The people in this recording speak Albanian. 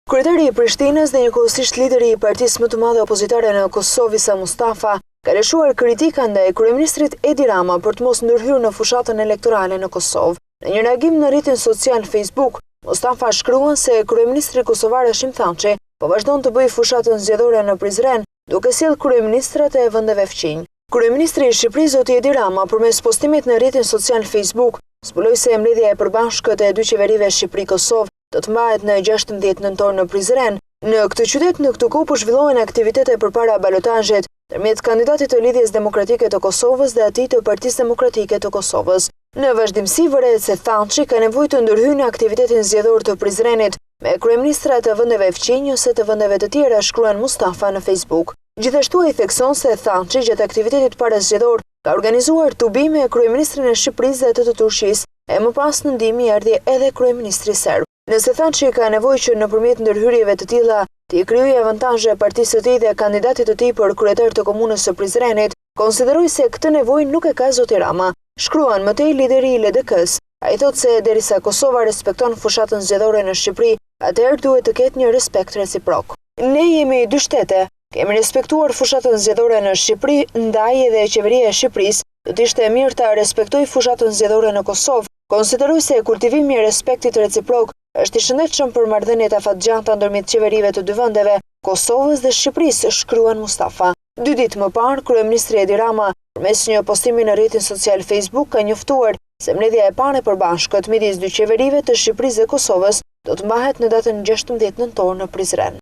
Kryetari i Prishtinës dhe njëkohësisht lideri i partisë më të madhe opozitare në Kosovë Isa Mustafa ka lëshuar kritika ndaj kryeministrit Edi Rama për të mos ndërhyrë në fushatën elektorale në Kosovë. Në një reagim në rrjetin social Facebook, Mustafa shkruan se kryeministri kosovar Hashim Thaçi po vazhdon të bëjë fushatën zgjedhore në Prizren, duke sjellë kryeministrat e vendeve fqinj. Kryeministri i Shqipërisë zoti Edi Rama përmes postimit në rrjetin social Facebook zbuloi se mbledhja e përbashkët e dy qeverive Shqipëri-Kosovë do të mbahet në 16 nëntor në Prizren. Në këtë qytet në këtë kohë po zhvillohen aktivitete përpara balotazhit ndërmjet kandidatit të Lidhjes Demokratike të Kosovës dhe atij të Partisë Demokratike të Kosovës. Në vazhdimsi vëret se Thaçi ka nevojë të ndërhyjë në aktivitetin zgjedhor të Prizrenit me kryeministra të vendeve fqinj ose të vendeve të tjera, shkruan Mustafa në Facebook. Gjithashtu ai thekson se Thaçi gjatë aktivitetit parasgjedhor ka organizuar tubime me kryeministrin e Shqipërisë dhe të Turqisë, e më pas në ndihmë erdhi edhe kryeministri serb. Nëse Thaçi ka nevojë që nëpërmjet ndërhyrjeve të tilla të krijojë avantazhe partisë së tij dhe kandidatit të tij për kryetar të komunës së Prizrenit, konsideroi se këtë nevojë nuk e ka zoti Rama. Shkruan mëtej lideri i LDK-s. Ai thotë se derisa Kosova respekton fushatën zgjedhore në Shqipëri, atëherë duhet të ketë një respekt reciprok. Ne jemi dy shtete. Kemi respektuar fushatën zgjedhore në Shqipëri, ndaj edhe qeveria e Shqipërisë do të ishte mirë ta respektoj fushatën zgjedhore në Kosovë. Konsideroj se kultivimi i respektit reciprok është i shëndetshëm për marrëdhëniet afatgjata ndërmjet qeverive të dy vendeve, Kosovës dhe Shqipërisë, shkruan Mustafa. 2 ditë më parë, kryeministri Edi Rama, përmes një postimi në rrjetin social Facebook, ka njoftuar se mbledhja e parë e përbashkët midis dy qeverive të Shqipërisë dhe Kosovës do të mbahet në datën 16 nëntor në Prizren.